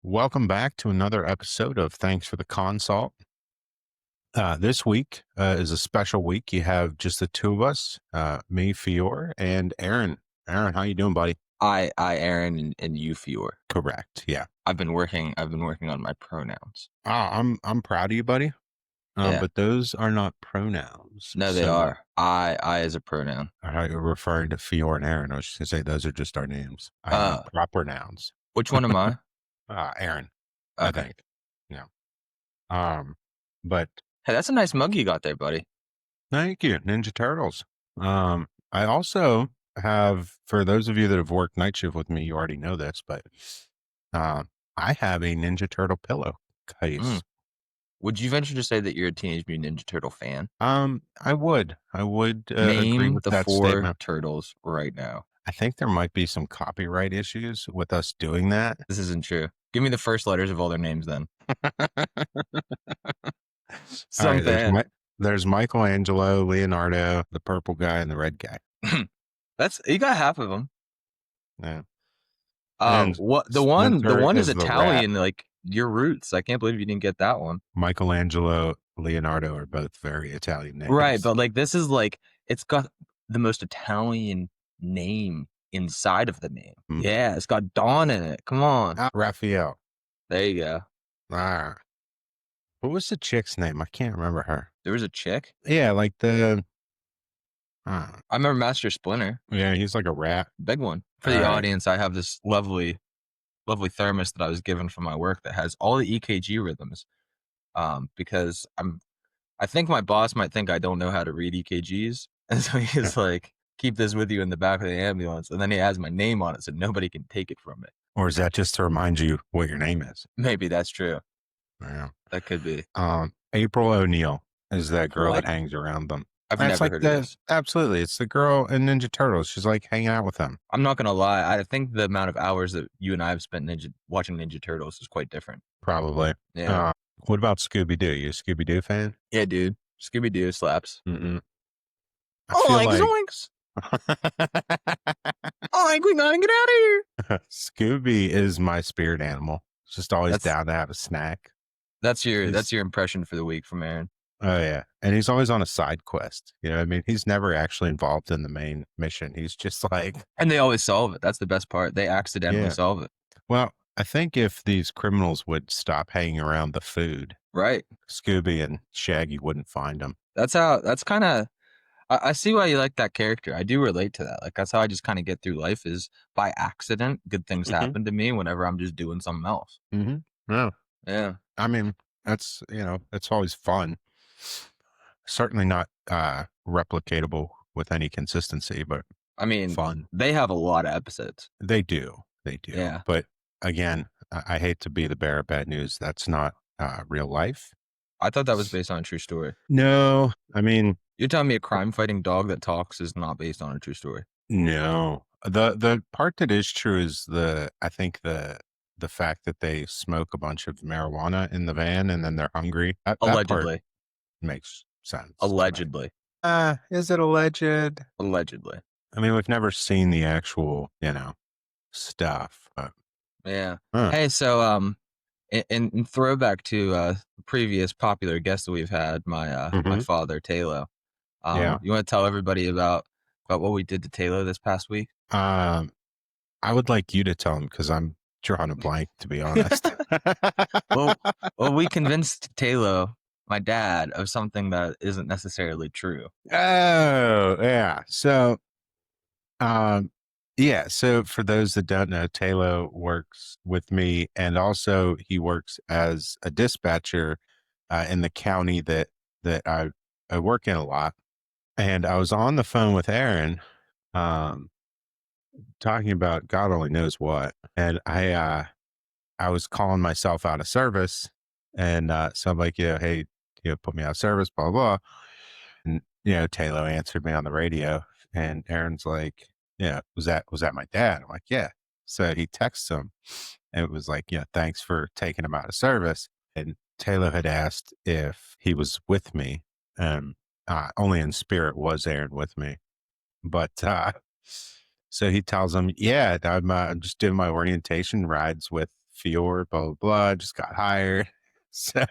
Welcome back to another episode of Thanks for the Consult. This week is a special week. You have just the two of us, me, Fiore, and Aaron. Aaron, how you doing, buddy? Aaron, and you, Fiore. Correct. Yeah. I've been working on my pronouns. I'm proud of you, buddy. Yeah. But those are not pronouns. No, they are. I is a pronoun. You're referring to Fiore and Aaron. I was just gonna say those are just our names. I am proper nouns. Which one am I? Aaron. Okay. I think. Yeah. But Hey, that's a nice mug you got there, buddy. thank you, Ninja Turtles. I also have, for those of you that have worked night shift with me, you already know this, but I have a Ninja Turtle pillow case. Would you venture to say that you're a Teenage Mutant Ninja Turtle fan? I would agree Name with the that 4 statement. turtles right now. I think there might be some copyright issues with us doing that. This isn't true. Give me the first letters of all their names then. All right, there's Michelangelo, Leonardo, the purple guy, and the red guy. You got half of them. Yeah. The one is Italian, rat. like your roots. I can't believe you didn't get that one. Michelangelo, Leonardo are both very Italian names. Right, but like this is like it's got the most Italian name inside of the name. Yeah, it's got Dawn in it. Come on. Raphael. There you go. What was the chick's name? I can't remember her. There was a chick? Yeah, like the I remember Master Splinter. Yeah, he's like a rat. Big one. For the audience, I have this lovely thermos that I was given from my work that has all the EKG rhythms. Because I think my boss might think I don't know how to read EKGs. And so he's like, keep this with you in the back of the ambulance. And then he has my name on it so nobody can take it from me. Or is that just to remind you what your name is? Maybe that's true. Yeah. That could be. April O'Neil is that girl that hangs around them. I've never heard of this. Absolutely. It's the girl in Ninja Turtles. She's like hanging out with them. I'm not going to lie. I think the amount of hours that you and I have spent watching Ninja Turtles is quite different. Probably. Yeah. What about Scooby-Doo? You a Scooby-Doo fan? Yeah, dude. Scooby-Doo slaps. Zoinks! Oink, we gotta get out of here. Scooby is my spirit animal. It's just always down to have a snack. That's your impression for the week from Aaron. Oh yeah. And he's always on a side quest. You know what I mean? He's never actually involved in the main mission. He's just like, and they always solve it. That's the best part. They accidentally solve it. Well, I think if these criminals would stop hanging around the food, right, Scooby and Shaggy wouldn't find them. That's kind of, I see why you like that character. I do relate to that. Like, that's how I just kind of get through life, is by accident. Good things happen to me whenever I'm just doing something else. Yeah. I mean, it's always fun. Certainly not replicatable with any consistency, but I mean, fun. They have a lot of episodes. They do. Yeah. But again, I hate to be the bearer of bad news. That's not real life. I thought that was based on a true story. No, I mean, you're telling me a crime-fighting dog that talks is not based on a true story? No. The part that is true is I think the fact that they smoke a bunch of marijuana in the van and then they're hungry. Allegedly. That makes sense. Allegedly. Is it alleged? Allegedly. I mean, we've never seen the actual, stuff. But... Yeah. Hey, so in throwback to previous popular guests that we've had, my father, Taylor. You want to tell everybody about what we did to Taylor this past week? I would like you to tell him, because I'm drawing a blank, to be honest. well, we convinced Taylor, my dad, of something that isn't necessarily true. Oh, yeah. So, so for those that don't know, Taylor works with me, and also he works as a dispatcher in the county that I work in a lot. And I was on the phone with Aaron, talking about God only knows what. And I was calling myself out of service. And so I'm like, hey, put me out of service, blah, blah. And, Taylor answered me on the radio, and Aaron's like, was that my dad? I'm like, yeah. So he texts him, and it was like, thanks for taking him out of service. And Taylor had asked if he was with me. Only in spirit was Aaron with me. But so he tells him, I'm just doing my orientation rides with Fiore, blah, blah, blah, just got hired. So,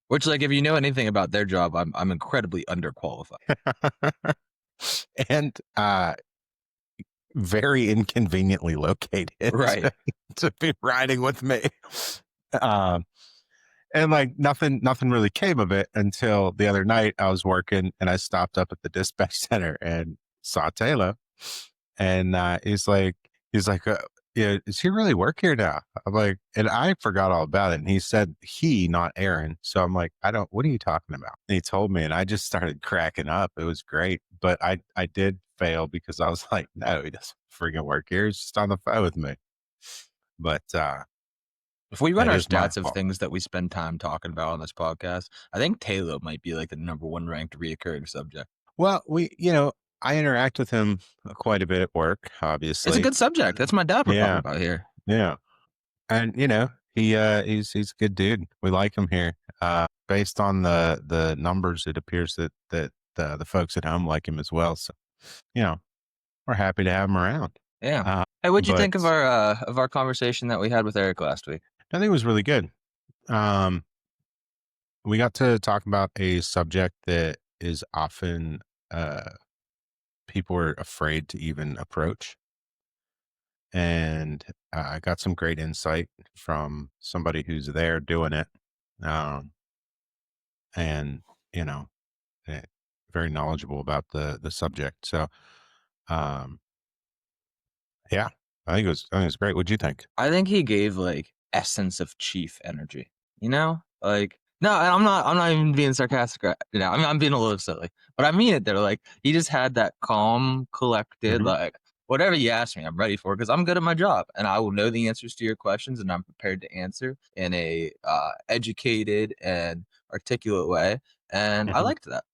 Which, like, if you know anything about their job, I'm incredibly underqualified. and very inconveniently located Right. to be riding with me. Um, and like nothing really came of it until the other night. I was working and I stopped up at the dispatch center and saw Taylor, and he's like, yeah, does he really work here now? I'm like, and I forgot all about it. And he said he, not Aaron. So I'm like, I don't. What are you talking about? And he told me, and I just started cracking up. It was great, but I did fail because I was like, no, he doesn't freaking work here. He's just on the phone with me. But If we run that our is my stats of fault. things that we spend time talking about on this podcast, I think Taylor might be like the number one ranked reoccurring subject. Well, I interact with him quite a bit at work, It's a obviously. good subject. That's my dad we're talking Yeah, about here. yeah, and he's a good dude. We like him here. Based on the numbers, it appears that the folks at home like him as well. So you know, we're happy to have him around. Yeah. Uh, Hey, what'd you but think of our conversation that we had with Eric last week? I think it was really good. Um, we got to talk about a subject that is often uh, people are afraid to even approach. And I got some great insight from somebody who's there doing it, um, and you know, eh, very knowledgeable about the subject. So, um, yeah, I think it was great. What'd you think? I think he gave like essence of chief energy. You know, like no, I'm not even being sarcastic. You know, I'm being a little silly, but I mean it. There, like he just had that calm, collected, Hmm. like whatever you ask me, I'm ready for because I'm good at my job and I will know the answers to your questions and I'm prepared to answer in a educated and articulate way. And I Hmm. liked that.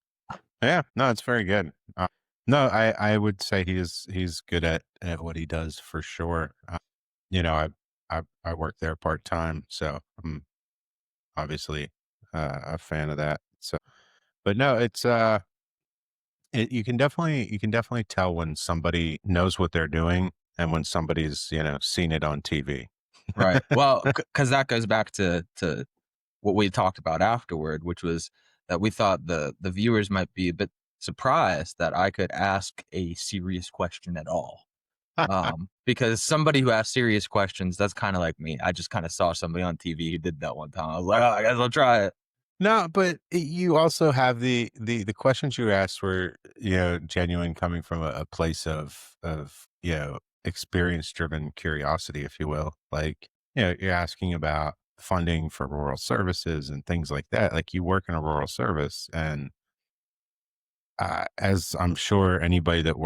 Yeah, no, it's very good. No, I would say he's good at what he does for sure. I work there part time, so I'm obviously a fan of that. So, but no, you can definitely tell when somebody knows what they're doing and when somebody's seen it on TV. Right. Well, because that goes back to what we talked about afterward, which was that we thought the viewers might be a bit surprised that I could ask a serious question at all. Because somebody who asks serious questions, that's kind of like me. I just kind of saw somebody on TV who did that one time. I was like, oh, I guess I'll try it. No, but you also have the questions you asked were genuine, coming from a place of experience driven curiosity, if you will. Like you're asking about funding for rural services and things like that. Like you work in a rural service, and as I'm sure anybody that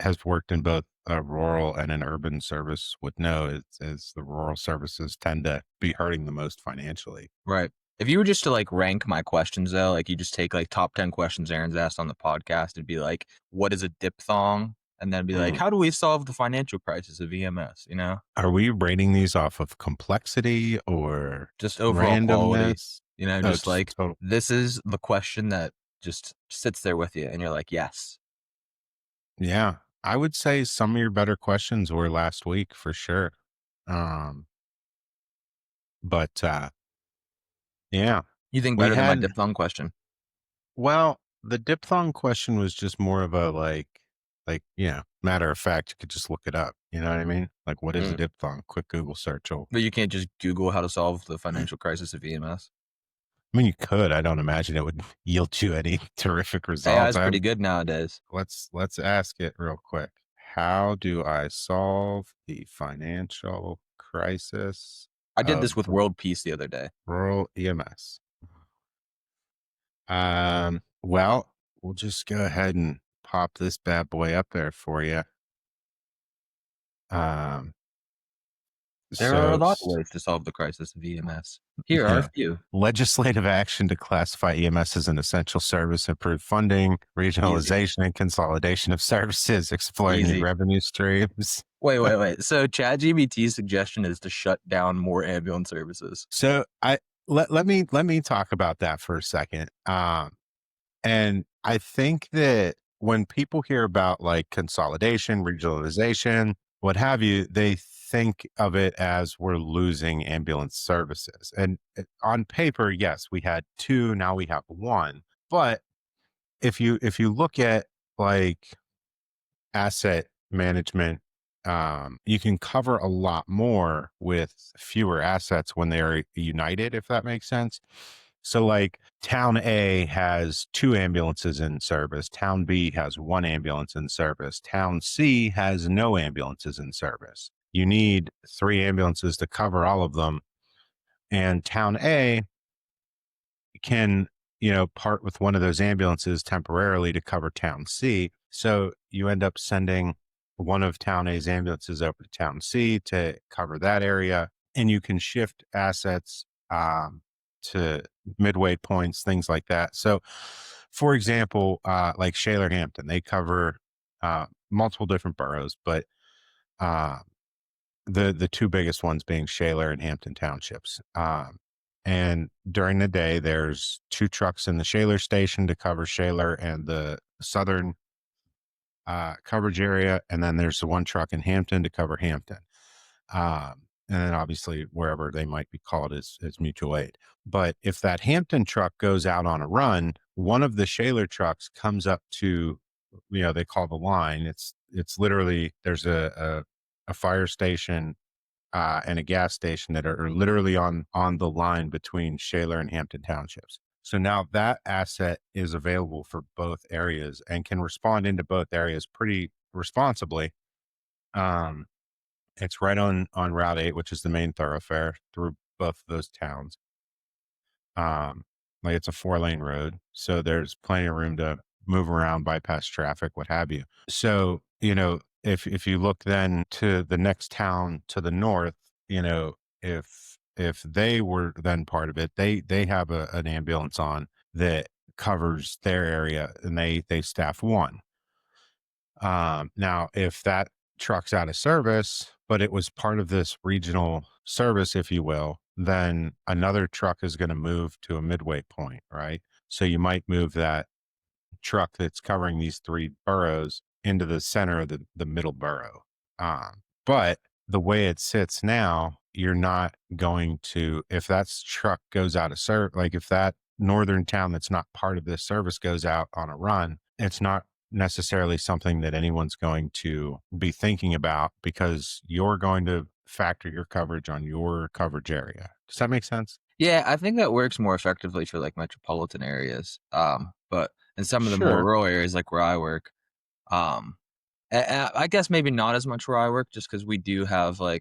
has worked in both a rural and an urban service would know, is the rural services tend to be hurting the most financially. Right. If you were just to like rank my questions though, like you just take like top 10 questions Aaron's asked on the podcast, it'd be like, what is a diphthong? And then be like, Mm. how do we solve the financial crisis of EMS? You know, Are we rating these off of complexity or just overall quality, randomness? you know, Oh, just just like total. this is the question that just sits there with you and you're like, yes. Yeah, I would say some of your better questions were last week for sure. Um, but yeah, You think we better than my had diphthong question? well, the diphthong question was just more of a matter of fact. You could just look it up. You know what I mean? Like, what is a Mm. diphthong? Quick Google search. Oh, But you can't just Google how to solve the I financial crisis of EMS. mean, you could. I don't imagine it would yield you any terrific AI results. is pretty good nowadays. Let's ask it real quick. How do I solve the financial crisis I did of this with world peace the other day. rural EMS? Well, we'll just go ahead and pop this bad boy up there for you. Um, There are a so lot of ways to solve the crisis of EMS. Here are a yeah, few. legislative action to classify EMS as an essential service, improve funding, Easy. regionalization and consolidation of services, exploring new Easy. revenue streams. Wait. So ChatGPT's suggestion is to shut down more ambulance services. So let me talk about that for a second. And I think that when people hear about like consolidation, regionalization, what have you, they think of it as we're losing ambulance services. And on paper, yes, we had two, now we have one. But if you look at like asset management, you can cover a lot more with fewer assets when they're united, if that makes sense. So, like, Town A has two ambulances in service, Town B has one ambulance in service, Town C has no ambulances in service. You need three ambulances to cover all of them. And Town A can, part with one of those ambulances temporarily to cover Town C. So you end up sending one of Town A's ambulances over to Town C to cover that area. And you can shift assets to midway points, things like that. So, for example, like Shaler Hampton, they cover multiple different boroughs, but uh, the two biggest ones being Shaler and Hampton townships. And during the day, there's two trucks in the Shaler station to cover Shaler and the southern coverage area, and then there's the one truck in Hampton to cover Hampton. And then obviously wherever they might be called is mutual aid. But if that Hampton truck goes out on a run, one of the Shaler trucks comes up to, they call the line. It's literally there's a fire station and a gas station that are literally on the line between Shaler and Hampton townships. So now that asset is available for both areas and can respond into both areas pretty responsibly. Um, it's right on Route 8, which is the main thoroughfare through both of those towns. Um, like it's a 4-lane road, so there's plenty of room to move around, bypass traffic, what have you. So, if you look then to the next town to the north, if they were then part of it, they have an ambulance on that covers their area, and they staff one. Now, if that truck's out of service, but it was part of this regional service, if you will, then another truck is going to move to a midway point, right? So you might move that truck that's covering these three boroughs into the center of the middle borough. But the way it sits now, you're not going to, if that truck goes out of service, like if that northern town that's not part of this service goes out on a run, it's not necessarily something that anyone's going to be thinking about because you're going to factor your coverage on your coverage area. Does that make sense? Yeah, I think that works more effectively for like metropolitan areas. But in some of the more Sure. rural areas, like where I work, um, I guess maybe not as much where I work, just because we do have a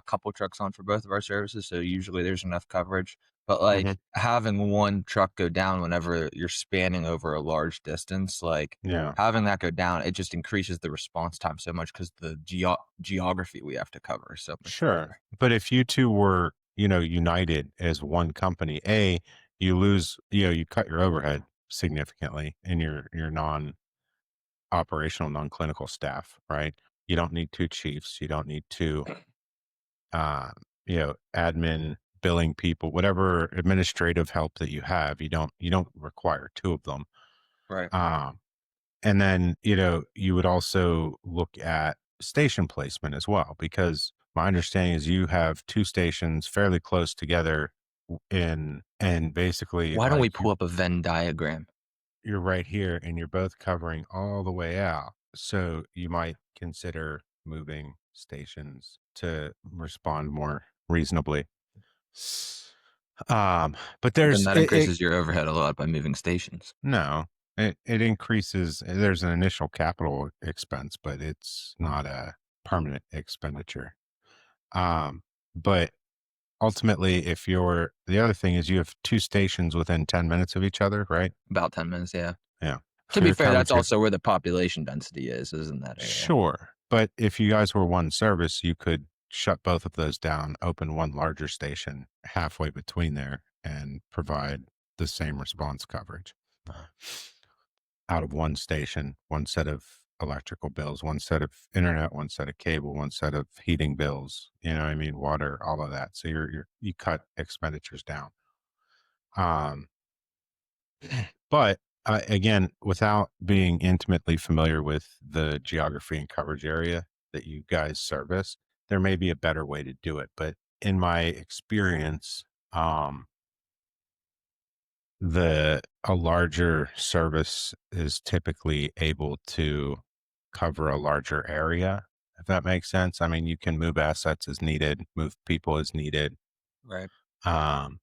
couple trucks on for both of our services, so usually there's enough coverage. But Hmm. like having one truck go down whenever you're spanning over a large distance, like Yeah. having that go down, it just increases the response time so much because the geography we have to cover is so much Sure. farther. But if you two were, united as one company, you lose, you cut your overhead significantly in your non-operational, non-clinical staff, right? You don't need two chiefs. You don't need two, uh, admin, billing people, whatever administrative help that you have. You don't require two of them. Right. Um, And then, you would also look at station placement as well, because my understanding is you have two stations fairly close together and basically Why don't we like pull up a Venn diagram? you're right here and you're both covering all the way out. So you might consider moving stations to respond more reasonably. But But then there's that increases your overhead a lot by moving stations. no, it increases. There's an initial capital expense, but it's not a permanent expenditure. Um, but ultimately, if you're the other thing is you have two stations within 10 minutes of each other, right? About 10 minutes, yeah. Yeah. To For be your fair, that's coverage, also where the population density is in that area. sure. But if you guys were one service, you could shut both of those down, open one larger station halfway between there, and provide the same response coverage out of one station, one set of electrical bills, one set of internet, one set of cable, one set of heating bills, water, all of that. So you cut expenditures down. Um, but again, without being intimately familiar with the geography and coverage area that you guys service, there may be a better way to do it, but in my experience, um, a larger service is typically able to cover a larger area, if that makes sense. I mean, you can move assets as needed, move people as needed, Right. um,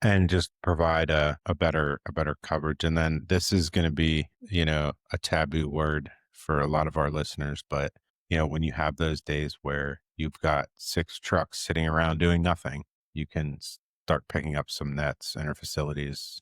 and just provide a better coverage. And then this is going to be, a taboo word for a lot of our listeners, but when you have those days where you've got 6 trucks sitting around doing nothing, you can start picking up some nets in our facilities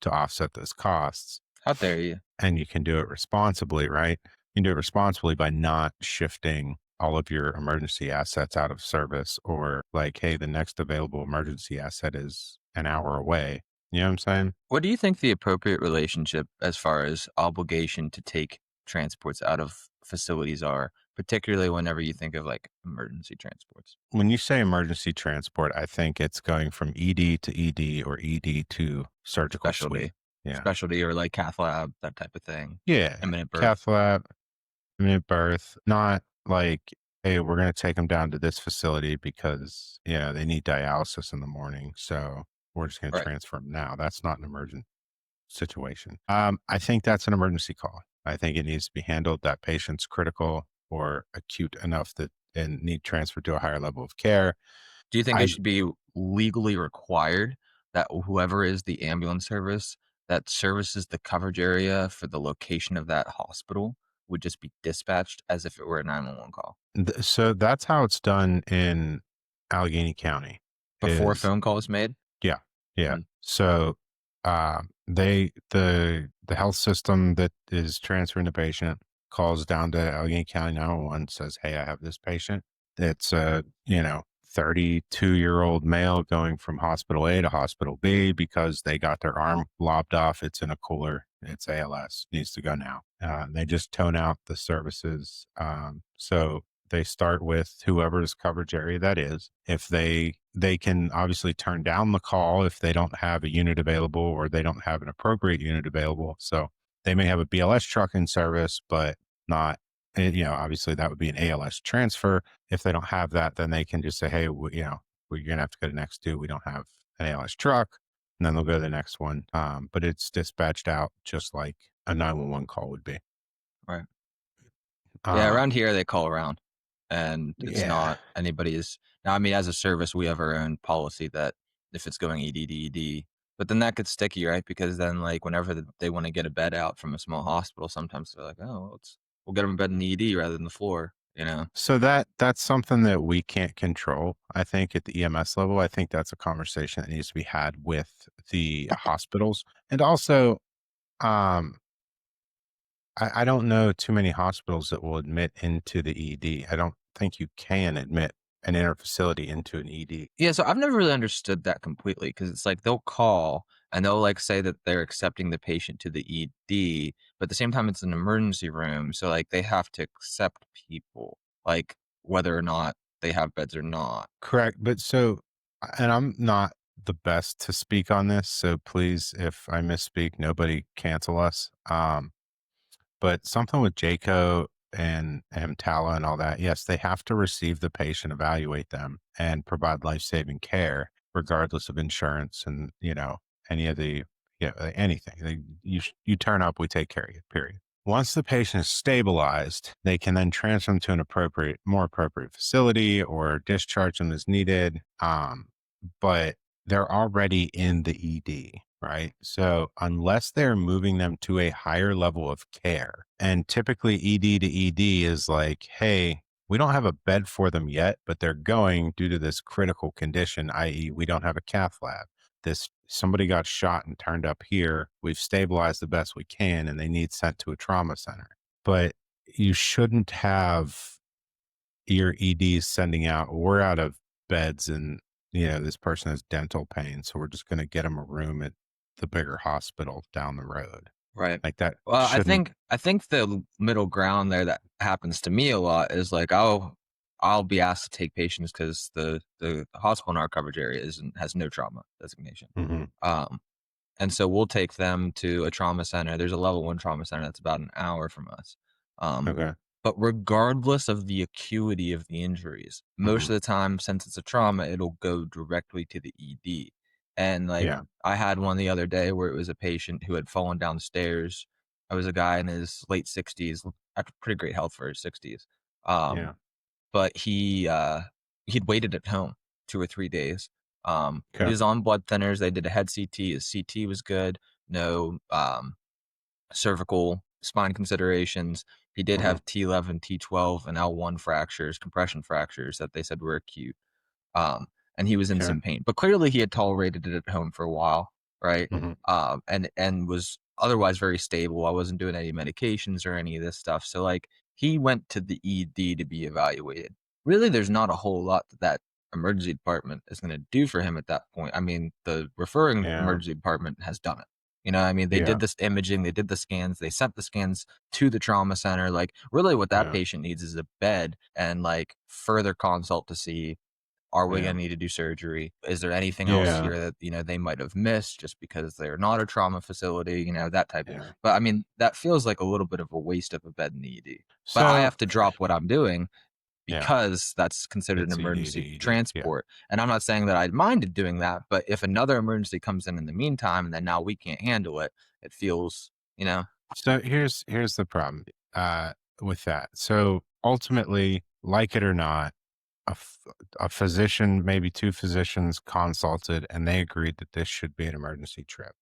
to offset those costs. How dare you? And you can do it responsibly, right? You can do it responsibly by not shifting all of your emergency assets out of service, or like, hey, the next available emergency asset is an hour away. You know what I'm saying? What do you think the appropriate relationship as far as obligation to take transports out of facilities are, particularly whenever you think of like emergency transports? When you say emergency transport, I think it's going from ED to ED or ED to surgical suite. Specialty, Yeah. specialty, or like cath lab, that type of thing. Yeah. Imminent birth. Cath lab, mid birth, not like, hey, we're going to take them down to this facility because, they need dialysis in the morning. So we're just going to Right. transfer them now. That's not an emergent situation. I think that's an emergency call. I think it needs to be handled. That patient's critical or acute enough that and need transferred to a higher level of care. Do you think it I should be legally required that whoever is the ambulance service that services the coverage area for the location of that hospital would just be dispatched as if it were a 911 call so that's how it's done in Allegheny County. before a Is phone call is made? Yeah, yeah. Mhm. So, the health system that is transferring the patient calls down to Allegheny County 911, says, "Hey, I have this patient. It's a 32-year-old male going from hospital A to hospital B because they got their arm lopped off. It's in a cooler. It's ALS. Needs to go now." They just tone out the services. So they start with whoever's coverage area that is. If they can obviously turn down the call if they don't have a unit available or they don't have an appropriate unit available. So they may have a BLS truck in service, but not, obviously that would be an ALS transfer. If they don't have that, then they can just say, hey, we're going to have to go to next two. We don't have an ALS truck. And then they'll go to the next one. But it's dispatched out just like a 911 call would be. Right. Yeah, Um, around here they call around, and it's yeah. not anybody's. Now, I mean, as a service, we have our own policy that if it's going ED to ED, but then that gets sticky, right? Because then, like, whenever they want to get a bed out from a small hospital, sometimes they're like, "Oh, well, we'll get them a bed in the ED rather than the floor," you know? So that's something that we can't control. I think at the EMS level, I think that's a conversation that needs to be had with the hospitals. And also, um, I don't know too many hospitals that will admit into the ED. I don't think you can admit an interfacility into an ED. Yeah, so I've never really understood that completely because it's like they'll call and they'll like say that they're accepting the patient to the ED, but at the same time it's an emergency room, so like they have to accept people, like whether or not they have beds or not. Correct. But so, and I'm not the best to speak on this. So please, if I misspeak, nobody cancel us. But something with JACO and EMTALA and all that, yes, they have to receive the patient, evaluate them, and provide life-saving care, regardless of insurance and, any of the, anything. You turn up, we take care of you, period. Once the patient is stabilized, they can then transfer them to an more appropriate facility or discharge them as needed. But they're already in the ED, right? So unless they're moving them to a higher level of care, and typically ED to ED is like, hey, we don't have a bed for them yet, but they're going due to this critical condition, i.e., we don't have a cath lab. This somebody got shot and turned up here. We've stabilized the best we can, and they need sent to a trauma center. But you shouldn't have your EDs sending out, we're out of beds and, this person has dental pain. So we're just going to get them a room at the bigger hospital down the road. Right. Like that Well, I shouldn't. think I think the middle ground there that happens to me a lot is like I'll be asked to take patients because the hospital in our coverage area has no trauma designation. Mhm. Um, And so we'll take them to a trauma center. There's a level 1 trauma center that's about an hour from us. Um, Okay. But regardless of the acuity of the injuries, most Hmm. of the time, since it's a trauma, it'll go directly to the ED. And like Yeah. I had one the other day where it was a patient who had fallen down the stairs. I was a guy in his late 60s, had pretty great health for his 60s. Um, Yeah. but he'd waited at home 2 or 3 days. He Okay. was on blood thinners. They did a head CT. His CT was good. No cervical spine considerations. He did Hmm. have T11, T12, and L1 fractures, compression fractures that they said were acute. Um, and he was in Okay. some pain, but clearly he had tolerated it at home for a while, right? Hmm. And was otherwise very stable. I wasn't doing any medications or any of this stuff. So like he went to the ED to be evaluated. Really, there's not a whole lot that that emergency department is going to do for him at that point. I mean, the referring Yeah. emergency department has done it. You know, I mean, they Yeah. did this imaging, they did the scans, they sent the scans to the trauma center. Like, really, what that Yeah. patient needs is a bed and like further consult to see, are we Yeah. going to need to do surgery? Is there anything else Yeah. here that, you know, they might have missed just because they're not a trauma facility, you know, that type of. Yeah. But I mean, that feels like a little bit of a waste of a bed in the ED. But I So have to drop what I'm doing yeah, because that's considered an it's ED to emergency ED. Yeah. transport. And I'm not saying that I'd minded doing that, but if another emergency comes in the meantime, and then now we can't handle it, it feels, you know, So here's the problem uh, with that. So ultimately, like it or not, a, f- a physician, maybe two physicians consulted, and they agreed that this should be an emergency trip.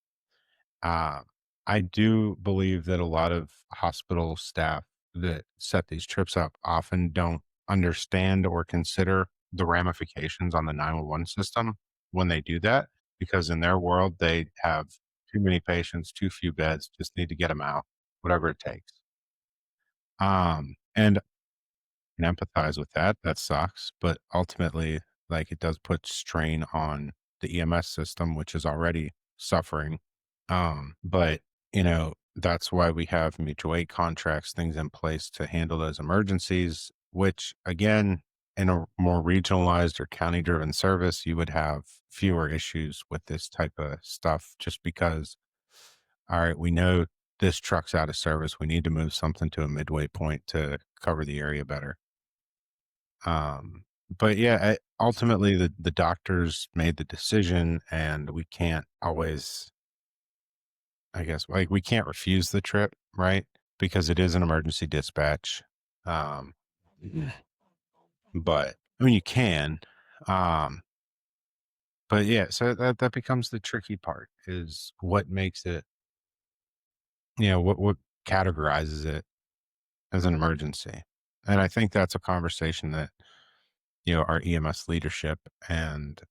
Uh, I do believe that a lot of hospital staff that set these trips up often don't understand or consider the ramifications on the 911 system when they do that, because in their world, they have too many patients, too few beds, just need to get them out, whatever it takes. And can empathize with that. That sucks. But ultimately, like it does put strain on the EMS system, which is already suffering. But that's why we have mutual aid contracts, things in place to handle those emergencies, which again, in a more regionalized or county driven service, you would have fewer issues with this type of stuff just because, all right, we know this truck's out of service. We need to move something to a midway point to cover the area better. But yeah, ultimately the doctors made the decision, and we can't always, I guess, like we can't refuse the trip, right? Because it is an emergency dispatch. Um, but I mean, you can, um, but yeah, so that becomes the tricky part is what makes it, what categorizes it as an emergency. And I think that's a conversation that, our EMS leadership and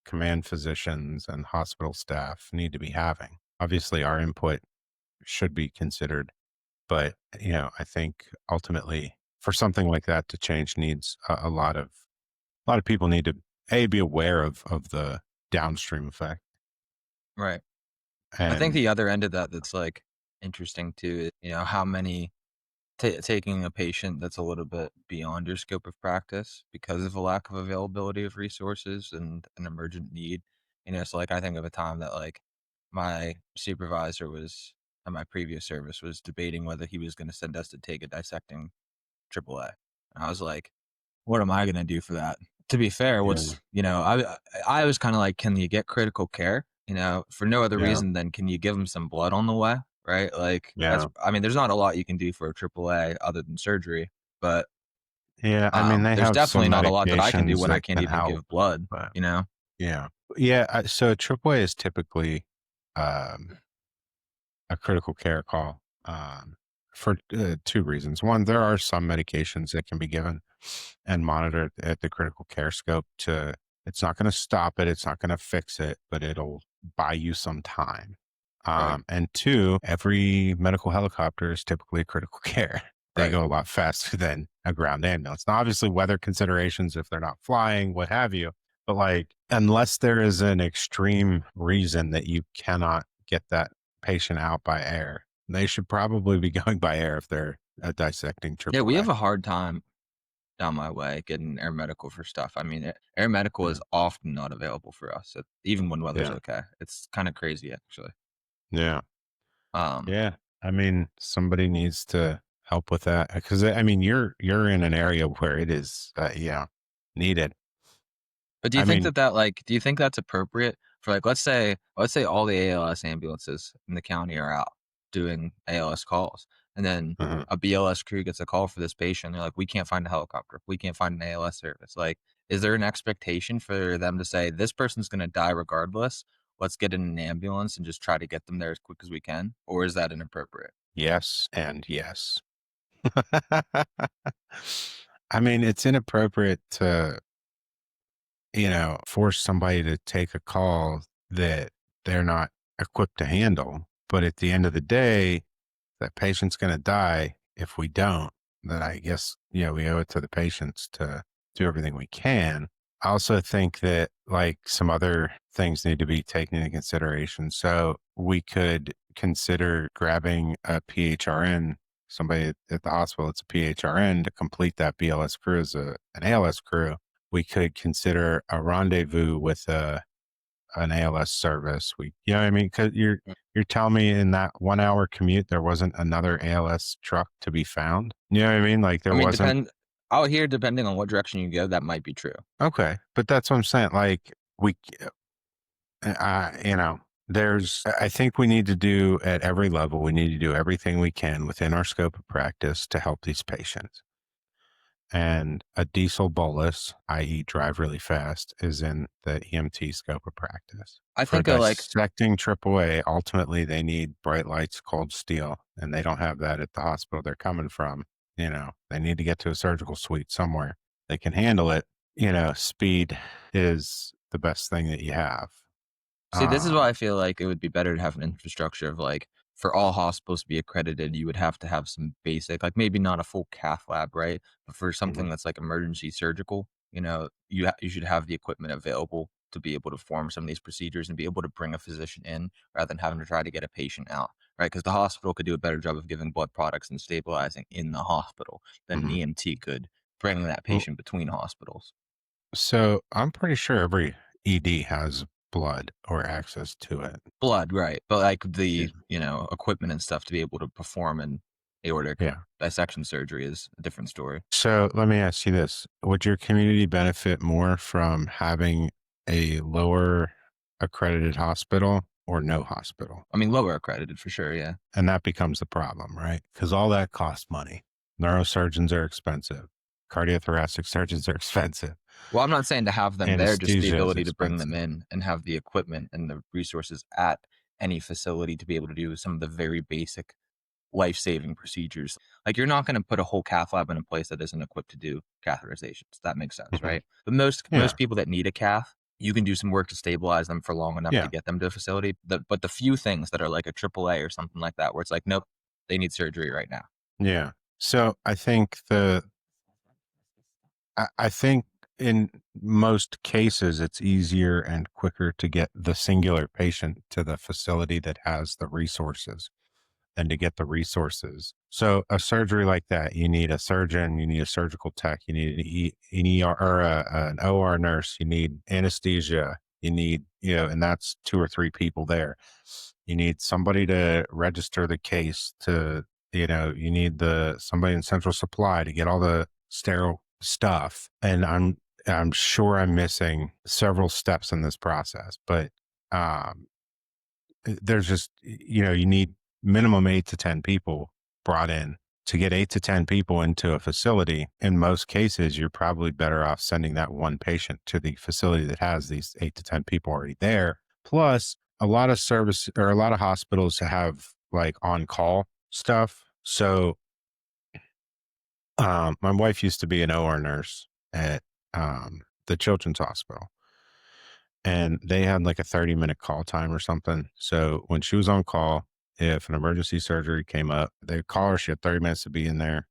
command physicians and hospital staff need to be having. Obviously, our input should be considered, but I think ultimately for something like that to change needs a lot of people need to be aware of the downstream effect. right. I think And the other end of that that's like interesting too is, you know, how many taking a patient that's a little bit beyond your scope of practice because of a lack of availability of resources and an emergent need. You know, so like I think of a time that like my supervisor was at my previous service was debating whether he was going to send us to take a dissecting AAA. And I was like, what am I going to do for that? To be fair, yeah, what's, you know, I was kind of like, can you get critical care? You know, for no other yeah, reason than can you give them some blood on the way? Right. Like that's, yeah, I mean, there's not a lot you can do for a AAA other than surgery, but yeah. I mean, they there's have definitely some not a lot that I can do medications when I that can't can even help, give blood, but you know? yeah, yeah. So AAA is typically um, a critical care call for two reasons. One, there are some medications that can be given and monitored at the critical care scope to, it's not going to stop it, it's not going to fix it, but it'll buy you some time. Right. And two, every medical helicopter is typically critical care. They Right. go a lot faster than a ground ambulance. Now, obviously, weather considerations, if they're not flying, what have you, but like, unless there is an extreme reason that you cannot get that patient out by air, they should probably be going by air if they're dissecting Yeah. We have AAA. a hard time down my way getting air medical for stuff. I mean, air medical Yeah. is often not available for us, even when weather's Yeah. okay. It's kind of crazy, actually. Yeah. Um, Yeah. I mean, somebody needs to help with that? Because I mean, you're in an area where it is, needed. But do you I think mean, that do you think that's appropriate for, like, let's say all the ALS ambulances in the county are out doing ALS calls, and then mhm. a BLS crew gets a call for this patient, they're like, "We can't find a helicopter. We can't find an ALS service." Like, is there an expectation for them to say, "This person's gonna die regardless. Let's get in an ambulance and just try to get them there as quick as we can," or is that inappropriate? Yes and yes. I mean, it's inappropriate to, force somebody to take a call that they're not equipped to handle. But at the end of the day, that patient's going to die if we don't. Then I guess, we owe it to the patients to do everything we can. I also think that like some other things need to be taken into consideration. So we could consider grabbing a PHRN, somebody at the hospital, it's a PHRN to complete that BLS crew as an ALS crew. We could consider a rendezvous with an ALS service. You know what I mean? Because you're telling me in that 1 hour commute there wasn't another ALS truck to be found. You know what I mean? Like I there mean, wasn't. out here, depending on what direction you go, that might be true. Okay, but that's what I'm saying. Like there's. I think we need to do at every level. We need to do everything we can within our scope of practice to help these patients. And a diesel bolus, i.e., drive really fast, is in the EMT scope of practice. I For think of, like dissecting AAA, ultimately they need bright lights, cold steel, and they don't have that at the hospital they're coming from. They need to get to a surgical suite somewhere. They can handle it. Speed is the best thing that you have. See, this is why Um, I feel like it would be better to have an infrastructure of, like, for all hospitals to be accredited, you would have to have some basic, like, maybe not a full cath lab, right? But for mhm, something that's like emergency surgical, you should have the equipment available to be able to perform some of these procedures and be able to bring a physician in rather than having to try to get a patient out, right? Because the hospital could do a better job of giving blood products and stabilizing in the hospital than an mhm. EMT could bringing that Well, patient between hospitals. so I'm pretty sure every ED has blood or access to it. Blood, right, but, like, Yeah. equipment and stuff to be able to perform an aortic Yeah. dissection surgery is a different story. So let me ask you this. Would your community benefit more from having a lower accredited hospital or no hospital? I mean, lower accredited for sure, yeah. And that becomes the problem, right? Because all that costs money. Neurosurgeons are expensive. Cardiothoracic surgeons are expensive. Well, I'm not saying to have them there, just the Anesthesia is ability to bring them expensive. in and have the equipment and the resources at any facility to be able to do some of the very basic life-saving procedures. Like, you're not gonna put a whole cath lab in a place that isn't equipped to do catheterizations. That makes sense, Mhm. right? But most Yeah. people that need a cath, you can do some work to stabilize them for long enough to Yeah. get them to a facility. But the few things that are like a AAA or something like that, where it's like, "Nope, they need surgery right now." Yeah. So I think in most cases, it's easier and quicker to get the singular patient to the facility that has the resources than to get the resources. So a surgery like that, you need a surgeon, you need a surgical tech, you need an ER or an OR nurse, you need anesthesia, you need, and that's two or three people there. You need somebody to register the case you need somebody in central supply to get all the sterile stuff. And I'm sure I'm missing several steps in this process, but um, there's just you need minimum 8 to 10 people brought in to get 8 to 10 people into a facility. In most cases you're probably better off sending that one patient to the facility that has these 8 to 10 people already there. Plus a lot of service or a lot of hospitals have like on call stuff. So my wife used to be an OR nurse at the children's hospital, and they had like a 30-minute call time or something. So when she was on call, if an emergency surgery came up, they'd call her. She had 30 minutes to be in there,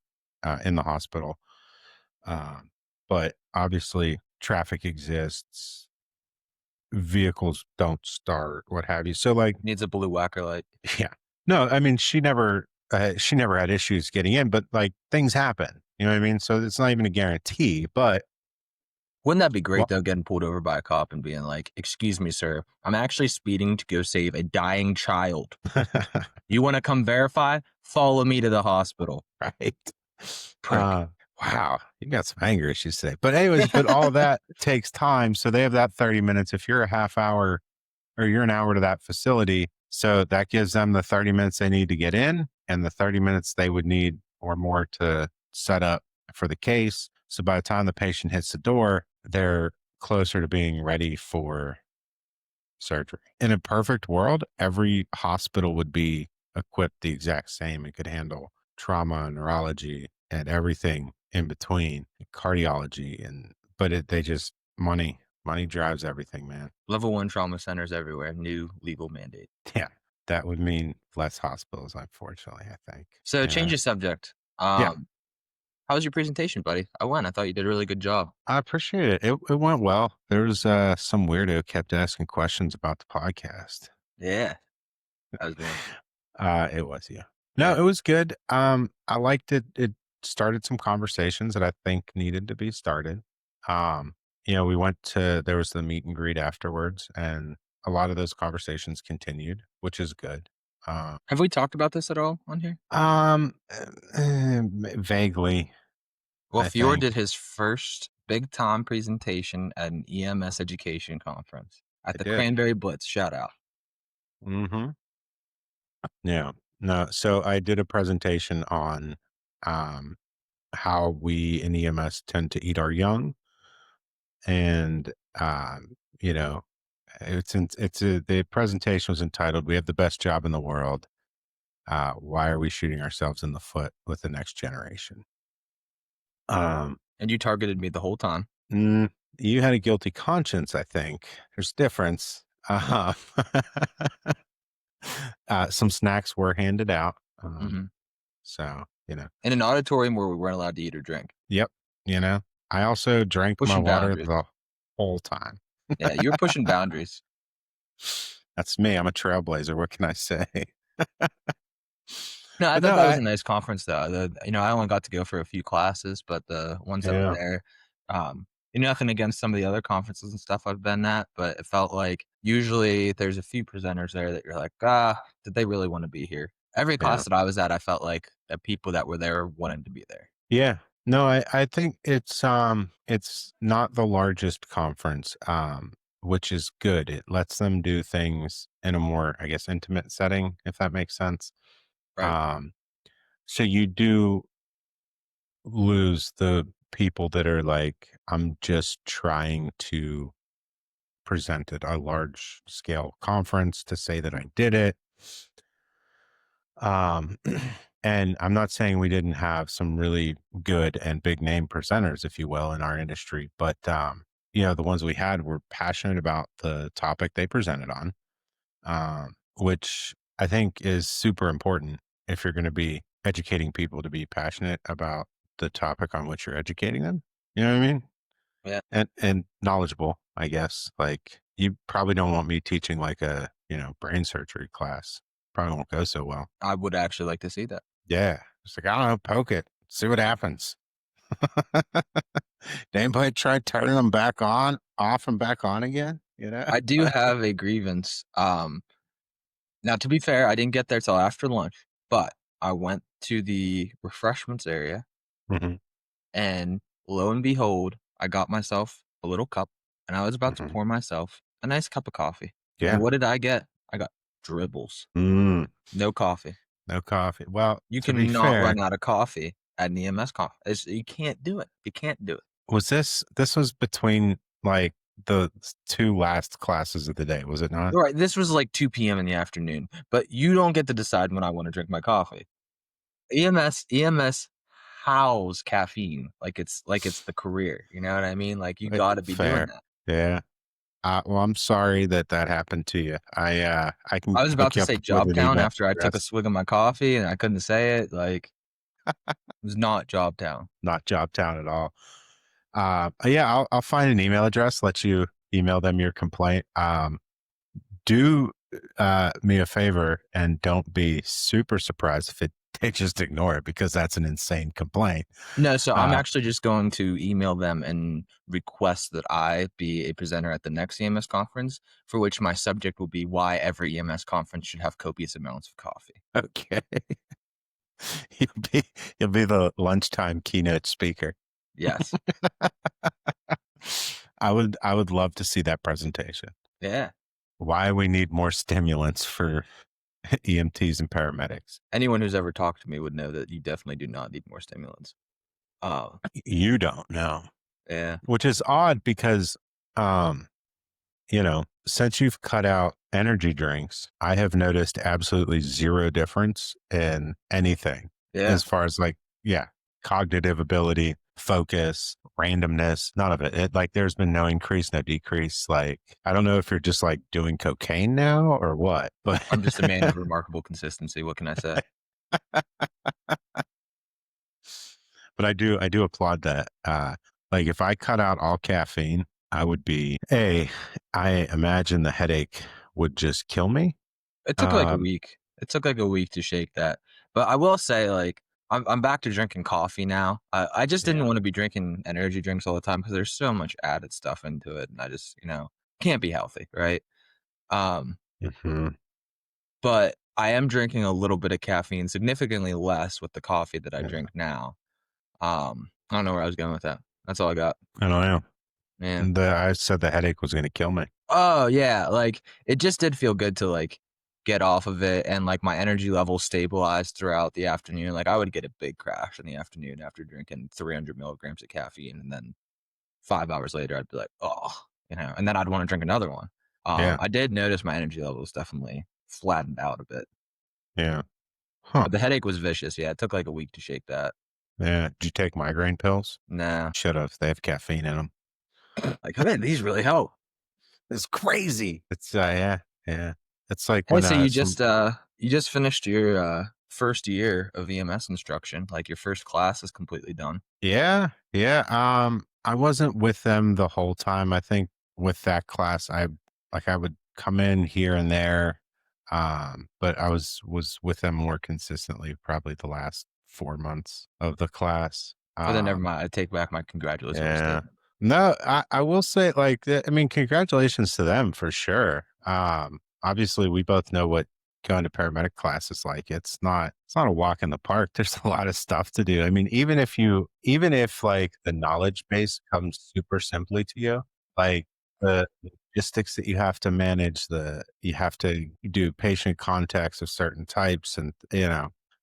in the hospital. Um, but obviously, traffic exists, vehicles don't start, what have you. So, like, Needs a blue whacker light. yeah, no, I mean, she never had issues getting in, but like things happen. You know what I mean? So it's not even a guarantee, but Wouldn't that be great Well, though, getting pulled over by a cop and being like, "Excuse me, sir, I'm actually speeding to go save a dying child. You want to come verify? Follow me to the hospital." right. Prick. Wow, you got some anger issues today. But anyways, but all that takes time. So they have that 30 minutes. If you're a half hour or you're an hour to that facility, so that gives them the 30 minutes they need to get in and the 30 minutes they would need or more to set up for the case. So by the time the patient hits the door, they're closer to being ready for surgery. In a perfect world, every hospital would be equipped the exact same. It could handle trauma, neurology, and everything in between, cardiology, and they just money drives everything, man. Level 1 trauma centers everywhere. New legal mandate. Yeah, that would mean less hospitals, unfortunately. I think. So change Yeah, the subject. yeah. How was your presentation, buddy? I won. I thought you did a really good job. I appreciate it. It went well. There was some weirdo kept asking questions about the podcast. Yeah, that was me. It was, yeah. No, Yeah. it was good. I liked it. It started some conversations that I think needed to be started. Um, we went to there was the meet and greet afterwards, and a lot of those conversations continued, which is good. Uh, Have we talked about this at all on here? vaguely, Well, I Fiore think did his first big time presentation at an EMS education conference I at the did. Cranberry Blitz. Shout out. Hmm. Yeah. No, so I did a presentation on um, how we in EMS tend to eat our young, and um, you know, the presentation was entitled "We have the best job in the world. Why are we shooting ourselves in the foot with the next generation?" Um, And you targeted me the whole time. mm, you had a guilty conscience, I think. There's a difference. Some snacks were handed out, Mhm. so In an auditorium where we weren't allowed to eat or drink. Yep. I also drank my Pushing water boundaries. the whole time. Yeah, you're pushing boundaries. That's me. I'm a trailblazer. What can I say? No, I But thought no, that was a nice conference though. I only got to go for a few classes, but the ones that were yeah, there, nothing against some of the other conferences and stuff I've been at, but it felt like usually there's a few presenters there that you're like, did they really want to be here? Every yeah, class that I was at, I felt like the people that were there wanted to be there. yeah. No, I think it's not the largest conference, which is good. It lets them do things in a more, I guess, intimate setting, if that makes sense. Right. Um, so you do lose the people that are like, I'm just trying to present at a large scale conference to say that I did it. Um, and I'm not saying we didn't have some really good and big name presenters, if you will, in our industry, but the ones we had were passionate about the topic they presented on, which I think is super important if you're going to be educating people to be passionate about the topic on which you're educating them. You know what I mean? Yeah. And knowledgeable, I guess. Like you probably don't want me teaching like a, brain surgery class. Probably won't go so well. I would actually like to see that. Yeah. It's like, I don't know, poke it, see what happens. Did anybody try turning them back on, off and back on again? I do have a grievance. Now to be fair, I didn't get there till after lunch, but I went to the refreshments area. Hmm. And lo and behold, I got myself a little cup and I was about to Hmm. pour myself a nice cup of coffee. And Yeah. what did I get? I got dribbles. Mm, No coffee. no coffee. Well, You to be cannot fair, run out of coffee at an EMS conference. You can't do it. You can't do it. this was between like the two last classes of the day, was it not? All right, this was like 2 p.m. in the afternoon, but you don't get to decide when I want to drink my coffee. EMS house caffeine like it's the career. You know what I mean? Like you got to be doing Fair. that. Yeah. Well, I'm sorry that that happened to you. I can I was about hook to you up say with an Jobtown email after I took a address. swig of my coffee and I couldn't say it. Like it was not Jobtown. Not Jobtown at all. Yeah, I'll find an email address. Let you email them your complaint. Do me a favor and don't be super surprised if it they just ignore it because that's an insane complaint. No, so I'm Uh, actually just going to email them and request that I be a presenter at the next EMS conference, for which my subject will be why every EMS conference should have copious amounts of coffee. okay. You'll be you'll be the lunchtime keynote speaker. Yes. I would love to see that presentation. Yeah. Why we need more stimulants for EMTs and paramedics. Anyone who's ever talked to me would know that you definitely do not need more stimulants. Uh, You don't know, yeah. which is odd because, um, since you've cut out energy drinks, I have noticed absolutely zero difference in anything Yeah. as far as like, yeah, cognitive ability, focus, randomness, none of it. Like there's been no increase, no decrease. Like, I don't know if you're just like doing cocaine now or what, but I'm just a man of remarkable consistency. What can I say? I do applaud that. Like if I cut out all caffeine, I would be I imagine the headache would just kill me. It took like a Um, week. It took like a week to shake that. But I will say, like, I'm back to drinking coffee now. I just didn't yeah. want to be drinking energy drinks all the time because there's so much added stuff into it, and I just, can't be healthy, right? Um, Mhm. but I am drinking a little bit of caffeine, significantly less with the coffee that I Yeah. drink now. I don't know where I was going with that. That's all I got. I don't know. Yeah. I said the headache was going to kill me. Oh, yeah, like, it just did feel good to, like, get off of it and, like, my energy level stabilized throughout the afternoon, like, I would get a big crash in the afternoon after drinking 300 milligrams of caffeine, and then 5 hours later, I'd be like, "Oh," and then I'd wanna drink another one. Yeah. I did notice my energy levels definitely flattened out a bit, Yeah. Huh. but the headache was vicious, yeah, it took, like, a week to shake that. Yeah. Did you take migraine pills? Nah, Should have. They have caffeine in them. like, "Hey, these really help." It's crazy. It's yeah. Yeah. It's like Hey, when so some you just finished your, first year of EMS instruction, like, your first class is completely done. yeah. Yeah. I wasn't with them the whole time. I think with that class I would come in here and there. But I was with them more consistently probably the last 4 months of the class. Oh, then never mind, I take back my congratulatory Yeah. statement. No, I will say like I mean, congratulations to them for sure. Obviously we both know what going to paramedic class is like. It's not a walk in the park. There's a lot of stuff to do. I mean, even if like the knowledge base comes super simply to you, like the logistics that you have to manage, you have to do patient contacts of certain types and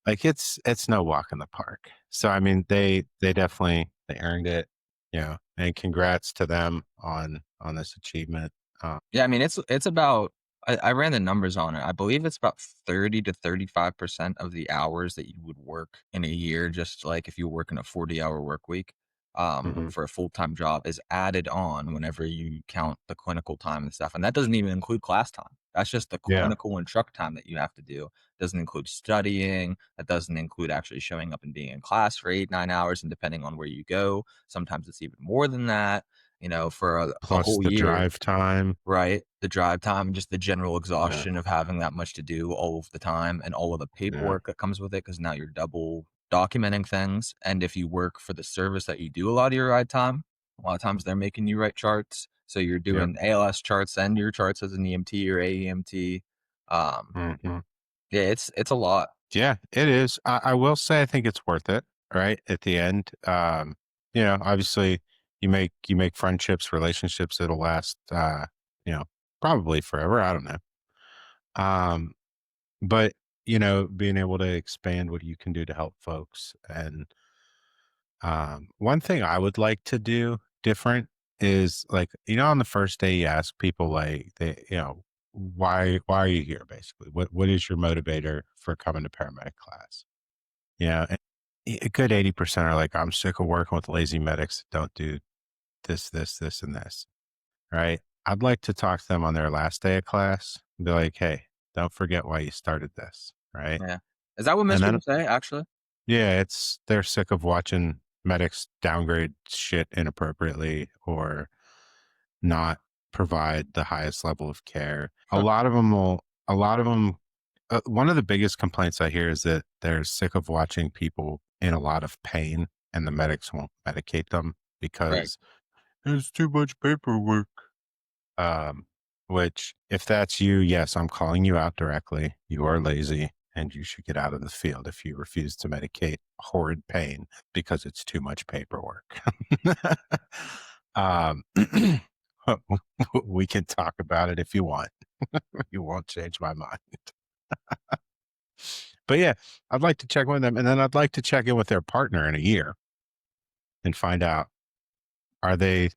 like it's no walk in the park. So I mean they definitely they earned it, and congrats to them on this achievement. Yeah, I mean, it's about I ran the numbers on it. I believe it's about 30 to 35% of the hours that you would work in a year, just like if you were working a 40-hour work week, Mhm. for a full-time job is added on whenever you count the clinical time and stuff. And that doesn't even include class time. That's just the Yeah, clinical and truck time that you have to do. Doesn't include studying. That doesn't include actually showing up and being in class for 8, 9 hours. And depending on where you go, sometimes it's even more than that, for a plus whole the year. drive time. Right, the drive time, just the general Yeah, exhaustion of having that much to do all of the time and all of the yeah, paperwork that comes with it, because now you're double documenting things, and if you work for the service that you do a lot of your ride time, a lot of times they're making you write charts, so you're yep. doing ALS charts and your charts as an EMT or AEMT. Um, Mhm. yeah, it's a lot. Yeah, it is. I will say I think it's worth it, right? At the end. Obviously you make friendships, relationships that'll last you know, probably forever. I don't know. Um, but being able to expand what you can do to help folks. And one thing I would like to do different is like, on the first day you ask people like why are you here basically? What is your motivator for coming to paramedic class? And a good 80% are like, I'm sick of working with lazy medics that don't do this, and this. Right. I'd like to talk to them on their last day of class and be like, hey, don't forget why you started this. Right. Yeah. Is that what And most then people say, actually? yeah, they're sick of watching medics downgrade shit inappropriately or not provide the highest level of care. A Huh, lot of them one of the biggest complaints I hear is that they're sick of watching people in a lot of pain and the medics won't medicate them Right. because there's too much paperwork. Um, which, if that's you, yes, I'm calling you out directly. You are lazy and you should get out of the field if you refuse to medicate horrid pain because it's too much paperwork. um, we can talk about it if you want. You won't change my mind. But yeah, I'd like to check with them, and then I'd like to check in with their partner in a year and find out, are they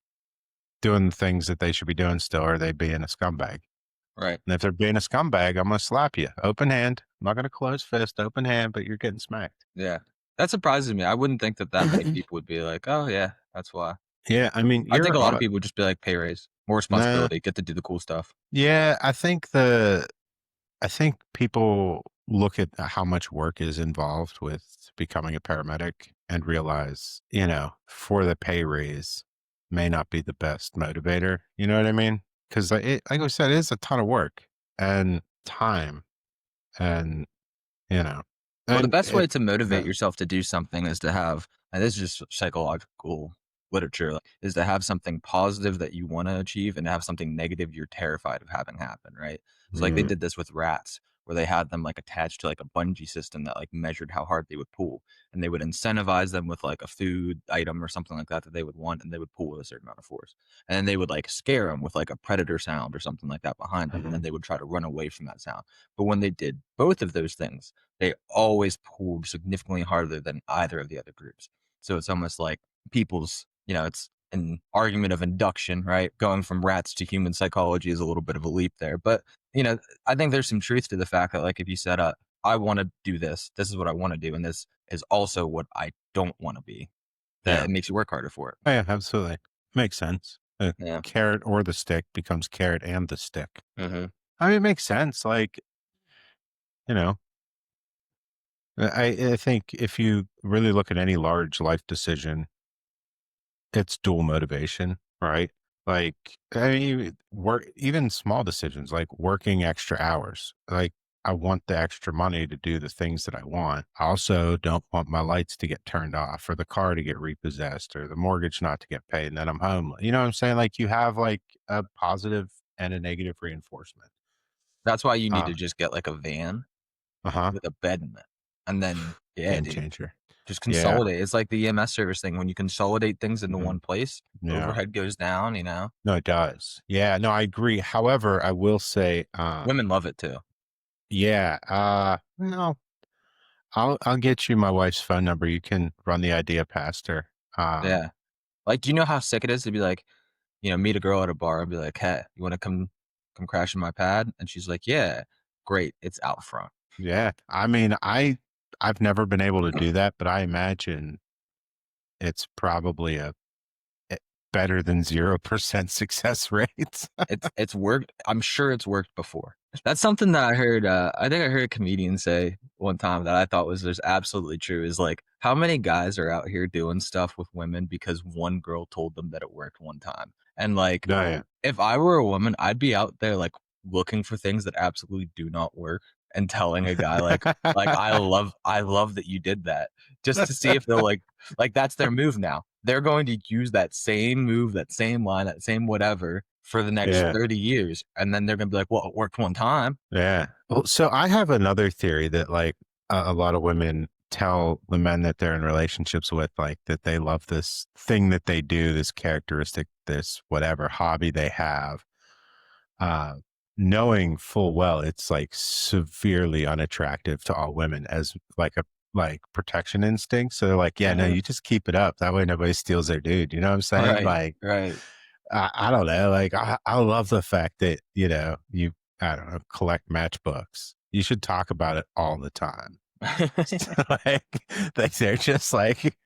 doing the things that they should be doing still, or are they being a scumbag? Right. And if they're being a scumbag, I'm gonna slap you. Open hand. I'm not gonna close fist, open hand, but you're getting smacked. Yeah. That surprises me. I wouldn't think that that many people would be like, "Oh, yeah, that's why." Yeah, I mean, I think you're a lot of on people would just be like, "Pay raise, more nah, responsibility, get to do the cool stuff." yeah, I think people look at how much work is involved with becoming a paramedic and realize, for the pay raise may not be the best motivator. You know what I mean? Because like I said, it is a ton of work and time, and you know, Well, the and best way it. to motivate Yeah. yourself to do something is to have, and this is just psychological literature, like, is to have something positive that you want to achieve and to have something negative you're terrified of having happen, right? So like they Mm, did this with rats where they had them like attached to like a bungee system that like measured how hard they would pull, and they would incentivize them with like a food item or something like that that they would want, and they would pull with a certain amount of force. And then they would like scare them with like a predator sound or something like that behind them, and then mhm, they would try to run away from that sound. But when they did both of those things, they always pulled significantly harder than either of the other groups. So it's almost like people's, it's an argument of induction, right? Going from rats to human psychology is a little bit of a leap there. But, I think there's some truth to the fact that, like, if you said, I want to do this, this is what I want to do, and this is also what I don't want to be, that yeah. it makes you work harder for it. Oh, yeah, absolutely. Makes sense. The Yeah. carrot or the stick becomes carrot and the stick. Hmm. I mean, it makes sense. Like, you know, I think if you really look at any large life decision, it's dual motivation, right? Like, I mean, work, even small decisions like working extra hours. Like, I want the extra money to do the things that I want. I also don't want my lights to get turned off or the car to get repossessed or the mortgage not to get paid and then I'm home. You know what I'm saying? Like, you have like a positive and a negative reinforcement. That's why you need Uh, to just get like a van uh-huh. with a bed in it. And then, yeah, Game dude. changer. Just Yeah. consolidate. It's like the EMS service thing. When you consolidate things into Mhm. one place, Yeah. overhead goes down. No, it does. Yeah, no, I agree. However, I will say, Women love it too. yeah, no, I'll get you my wife's phone number. You can run the idea past her. Yeah. Like, do you know how sick it is to be like, meet a girl at a bar and be like, "Hey, you wanna come crash in my pad?" And she's like, "Yeah." Great, it's out front. Yeah, I mean, I've never been able to do that, but I imagine it's probably a better than 0% success rates. It's worked. I'm sure it's worked before. That's something that I heard, I think I heard a comedian say one time that I thought was just absolutely true, is like, how many guys are out here doing stuff with women because one girl told them that it worked one time? And, like, No, yeah. if I were a woman, I'd be out there, like, looking for things that absolutely do not work and telling a guy, like, "I love that you did that," just to see if they'll, that's their move now. They're going to use that same move, that same line, that same whatever for the next Yeah. 30 years. And then they're going to be like, well, it worked one time. Yeah. Well, so I have another theory that like a lot of women tell the men that they're in relationships with, like that they love this thing that they do, this characteristic, this whatever hobby they have, uh, knowing full well it's like severely unattractive to all women as like a like protection instinct. So they're like, yeah, no, Uh-huh. you just keep it up. That way nobody steals their dude. You know what I'm saying? Right. Like, Right. I don't know. Like, I love the fact that, you, I don't know, collect matchbooks. You should talk about it all the time. like,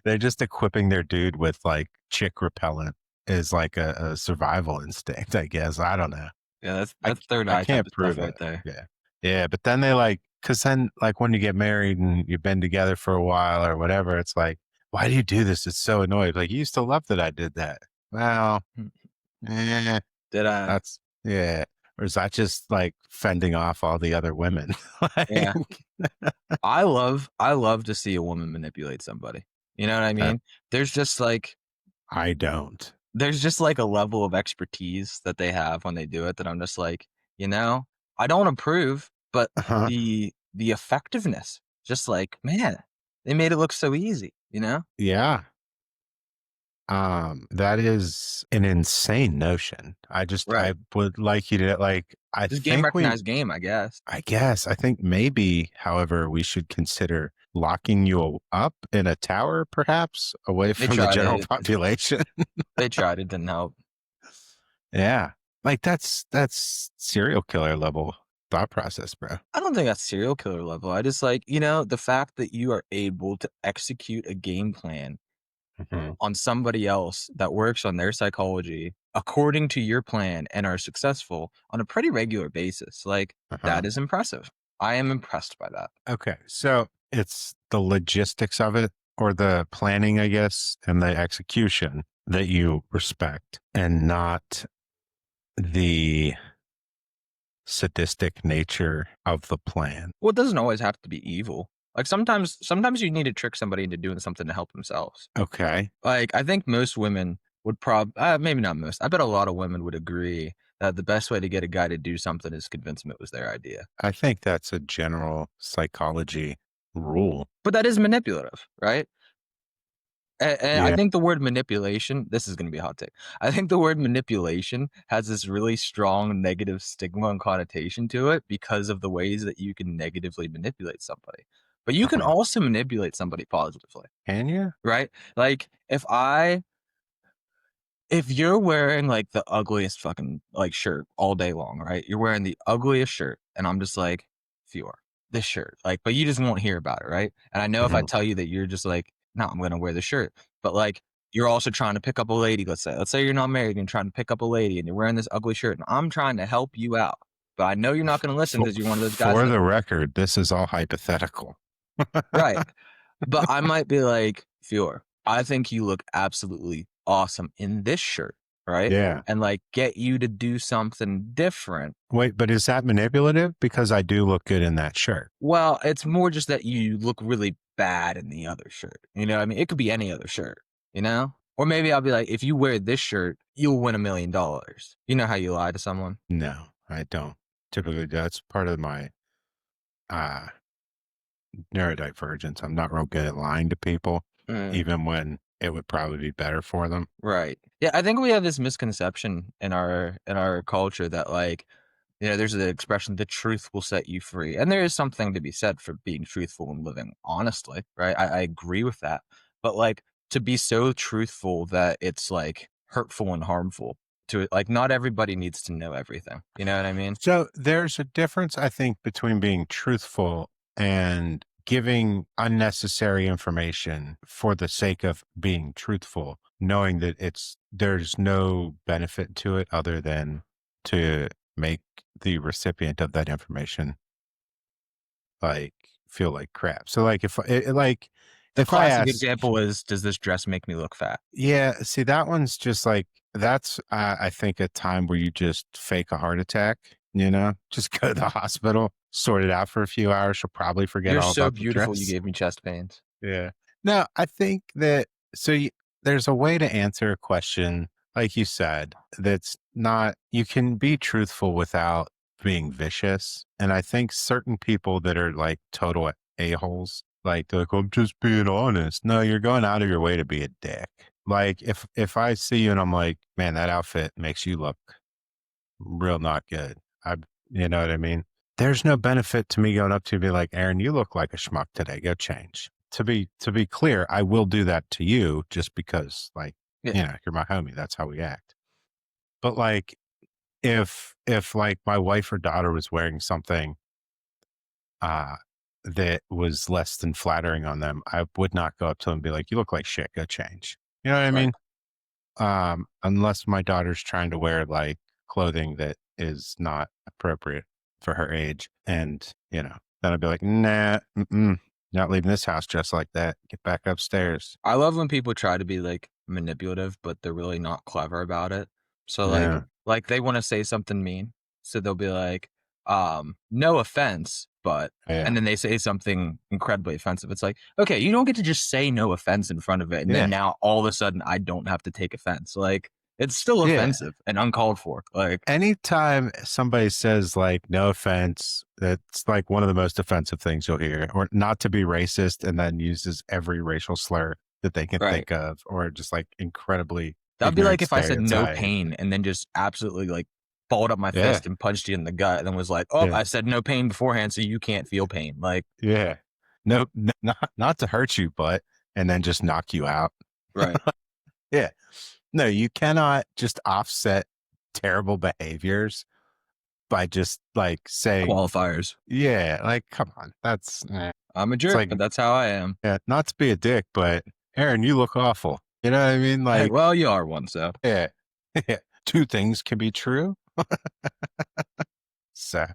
they're just equipping their dude with like chick repellent is like a survival instinct, I guess. I don't know. Yeah, that's I, that's third I eye type can't of stuff prove right it. there. Yeah. Yeah. But then they like, cause then like when you get married and you've been together for a while or whatever, it's like, why do you do this? It's so annoying. Like, you used to love that I did that. Well, Hmm. eh, Did I? that's yeah. Or is that just like fending off all the other women? Like, Yeah. I love to see a woman manipulate somebody. You know what I uh, mean? There's just like I don't. there's just like a level of expertise that they have when they do it that I'm just like, you know, I don't approve, but Uh-huh. the effectiveness, just like, man, they made it look so easy, you know? Yeah. That is an insane notion. I Right. would like you to like, Just game recognized game, I guess. I think maybe, however, we should consider locking you up in a tower, perhaps away They from the tried general it. population. They tried it, didn't help. Yeah. Like that's serial killer level thought process, bro. I don't think that's serial killer level. I just like, the fact that you are able to execute a game plan Mhm. on somebody else that works on their psychology according to your plan and are successful on a pretty regular basis. Like, Uh-huh. that is impressive. I am impressed by that. Okay. So it's the logistics of it or the planning, I guess, and the execution that you respect and not the sadistic nature of the plan. Well, it doesn't always have to be evil. Like sometimes you need to trick somebody into doing something to help themselves. Okay. Like, I think most women would maybe not most. I bet a lot of women would agree that the best way to get a guy to do something is convince him it was their idea. I think that's a general psychology rule. But that is manipulative, right? And I Yeah. think the word manipulation, this is going to be a hot take. I think the word manipulation has this really strong negative stigma and connotation to it because of the ways that you can negatively manipulate somebody. But you can Uh-huh. also manipulate somebody positively, Can you? right? Like, if you're wearing like the ugliest fucking like shirt all day long, right? You're wearing the ugliest shirt, and I'm just like, Fiore, this shirt, like, but you just won't hear about it, right? And I know if I Mhm. tell you that you're just like, no, I'm gonna wear the shirt, but like, you're also trying to pick up a lady. Let's say you're not married and you're trying to pick up a lady, and you're wearing this ugly shirt, and I'm trying to help you out, but I know you're not gonna listen because you're one of those guys For that, the record, this is all hypothetical. right? But I might be like, Fiore, I think you look absolutely awesome in this shirt, right? Yeah. And like get you to do something different. Wait, but is that manipulative? Because I do look good in that shirt. Well, it's more just that you look really bad in the other shirt. You know what I mean? It could be any other shirt, you know? Or maybe I'll be like, if you wear this shirt, you'll win $1 million. You know how you lie to someone? No, I don't. Typically, that's part of my uh, neurodivergence. I'm not real good at lying to people, Mm. even when it would probably be better for them. Right. Yeah, I think we have this misconception in our culture that like, there's an expression, the truth will set you free. And there is something to be said for being truthful and living honestly, right? I agree with that. But like to be so truthful that it's like hurtful and harmful to like not everybody needs to know everything. You know what I mean? So there's a difference, I think, between being truthful and giving unnecessary information for the sake of being truthful, knowing that there's no benefit to it other than to make the recipient of that information like feel like crap. So like The if I classic ask, example is, does this dress make me look fat? yeah, see that one's just like that's I think a time where you just fake a heart attack, just go to the hospital, sort it out for a few hours. She'll probably forget You're all so about the beautiful, you dress. gave me chest pains. Yeah. No, I think that so there's a way to answer a question, like you said, that's not, you can be truthful without being vicious. And I think certain people that are like total a-holes, like they're like, I'm just being honest. No, you're going out of your way to be a dick. Like if I see you and I'm like, man, that outfit makes you look real not good. You know what I mean? There's no benefit to me going up to you and be like, Aaron, you look like a schmuck today. Go change. To be clear, I will do that to you just because like, Yeah. you're my homie. That's how we act. But like if like my wife or daughter was wearing something uh that was less than flattering on them, I would not go up to them and be like, you look like shit, go change. You know what I Right. mean? Unless my daughter's trying to wear like clothing that is not appropriate for her age. And, then I'd be like, nah, not leaving this house dressed like that. Get back upstairs. I love when people try to be like manipulative, but they're really not clever about it. So Yeah. like they want to say something mean. So they'll be like, no offense, but, and Yeah. then they say something incredibly offensive. It's like, okay, you don't get to just say no offense in front of it. And then Yeah. now all of a sudden I don't have to take offense. Like, it's still Yeah. offensive and uncalled for. Like, Anytime somebody says like no offense, that's like one of the most offensive things you'll hear, or not to be racist, and then uses every racial slur that they can right. think of, or just like incredibly That'd be like ignorant if I said no stereotype. pain and then just absolutely like balled up my Yeah. fist and punched you in the gut and then was like, oh, Yeah. I said no pain beforehand, so you can't feel pain. Like, Yeah. No, not to hurt you, but, and then just knock you out. right. Yeah. No, you cannot just offset terrible behaviors by just like saying, Qualifiers. yeah, like, come on. I'm a It's jerk, like, but that's how I am. yeah, not to be a dick, but Aaron, you look awful. You know what I mean? Hey, Like, well, you are one, so yeah, yeah. Two things can be true. So,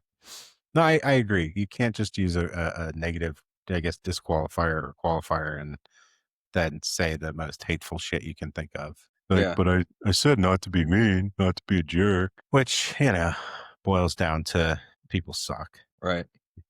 no, I agree. You can't just use a negative, I guess, disqualifier or qualifier and then say the most hateful shit you can think of. Like, yeah, but I said not to be mean, not to be a jerk, which, boils down to people suck, right.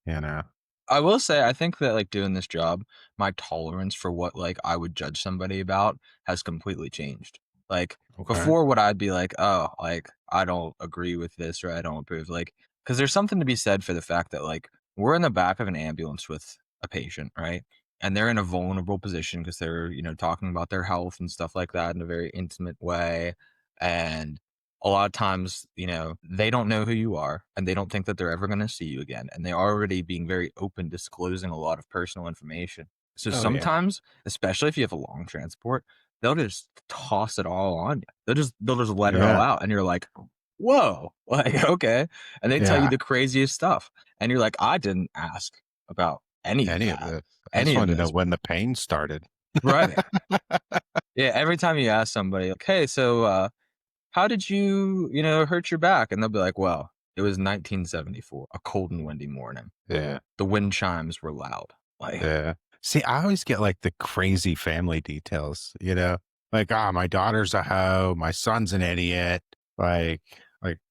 you know? I will say, I think that like doing this job, my tolerance for what like I would judge somebody about has completely changed. Like Okay. before, what I'd be like, oh, like I don't agree with this or I don't approve. Like, because there's something to be said for the fact that like we're in the back of an ambulance with a patient, right? And they're in a vulnerable position because they're, talking about their health and stuff like that in a very intimate way. And a lot of times, they don't know who you are and they don't think that they're ever going to see you again. And they're already being very open, disclosing a lot of personal information. So Oh, yeah. sometimes, especially if you have a long transport, they'll just toss it all on you. They'll just let it all Yeah. out. And you're like, whoa, like, okay. And they tell you Yeah. the craziest stuff. And you're like, I didn't ask about any of Any of that, this. I just any of wanted to know this. when the pain started. Right. Yeah. Every time you ask somebody, like, hey, so, how did you, hurt your back? And they'll be like, well, it was 1974, a cold and windy morning. Yeah. The wind chimes were loud. Like, Yeah. See, I always get like the crazy family details, like, my daughter's a hoe, my son's an idiot. Like,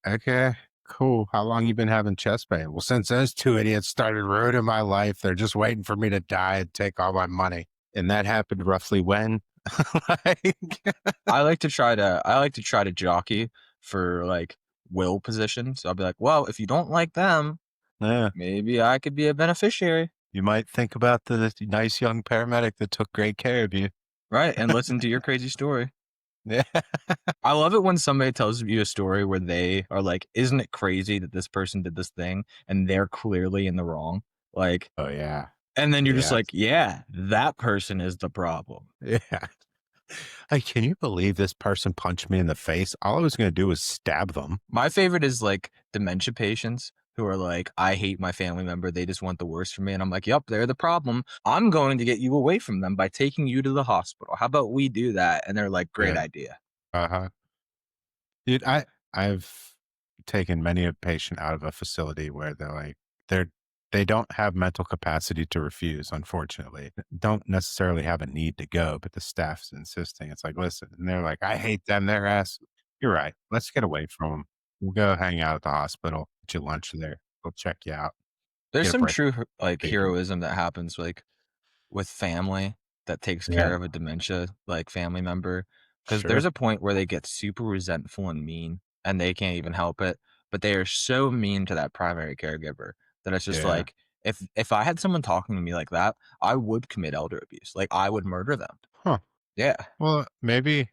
okay, cool. How long you been having chest pain? Well, since those two idiots started ruining my life, they're just waiting for me to die and take all my money. And that happened roughly when? Like, I like to try to jockey for like will position. So I'll be like, well, if you don't like them, yeah, maybe I could be a beneficiary. you might think about the nice young paramedic that took great care of you. Right. And listen to your crazy story. Yeah. I love it when somebody tells you a story where they are like, isn't it crazy that this person did this thing and they're clearly in the wrong? Like, Oh, yeah. and then you're just Yeah. like, yeah, that person is the problem. Yeah. Like, can you believe this person punched me in the face? All I was going to do was stab them. My favorite is like dementia patients who are like, I hate my family member. They just want the worst for me. And I'm like, yep, they're the problem. I'm going to get you away from them by taking you to the hospital. How about we do that? And they're like, great Yeah. idea. Uh-huh. Dude, I've taken many a patient out of a facility where they're they don't have mental capacity to refuse, unfortunately. Don't necessarily have a need to go, but the staff's insisting. It's like, listen, and they're like, I hate them, their ass. You're right. Let's get away from them. We'll go hang out at the hospital, get you lunch there. We'll check you out, There's get a some break. true like Bacon. heroism that happens like with family that takes care Yeah, of a dementia like family member. Cause there's sure. a point where they get super resentful and mean and they can't even help it. But they are so mean to that primary caregiver that it's just Yeah. like if I had someone talking to me like that, I would commit elder abuse. Like I would murder them. Huh. Yeah. Well, maybe,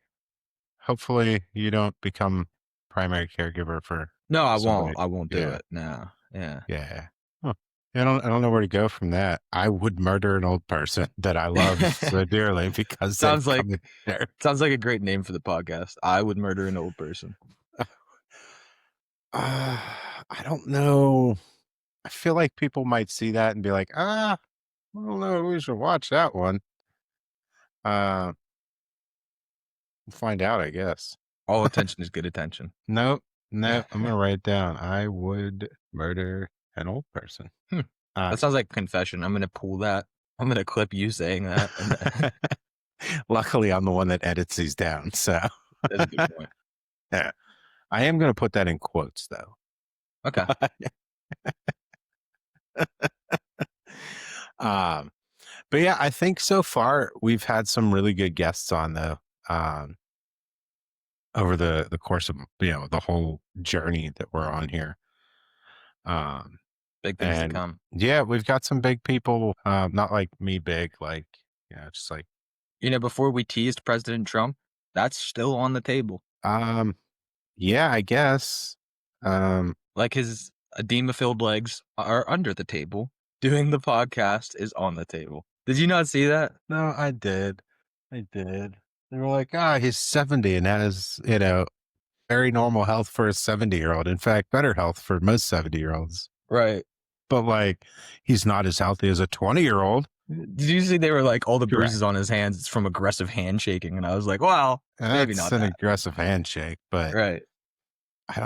hopefully, you don't become primary caregiver for No, I won't. somebody. I won't do Yeah. it. No. Yeah. Yeah. Huh. I don't know where to go from that. I would murder an old person that I love so dearly because they've sounds like come in there. sounds like a great name for the podcast. I would murder an old person. I don't know. I feel like people might see that and be like, I don't know. We should watch that one. Uh, we'll find out, I guess. All attention is good attention. Nope. Nope. I'm gonna write it down. I would murder an old person. Hmm. Uh, That sounds like a confession. I'm gonna pull that. I'm gonna clip you saying that, and then luckily, I'm the one that edits these down. So, that's a good point. yeah, I am gonna put that in quotes though. Okay. um, but yeah, I think so far we've had some really good guests on though. Um, over the course of the whole journey that we're on here. Um, Big things to and come. yeah, we've got some big people. Not like me, big, like just like Before we teased President Trump, that's still on the table. um, yeah, I guess. Um, Like his edema-filled legs are under the table. Doing the podcast is on the table. Did you not see that? no, I did. They were like, he's 70 and has very normal health for a 70-year-old. In fact, better health for most 70-year-olds. Right. But like, he's not as healthy as a 20-year-old. Did you see they were like all the Correct. bruises on his hands? It's from aggressive handshaking, and I was like, well, maybe That's not an that. aggressive handshake, but Right. I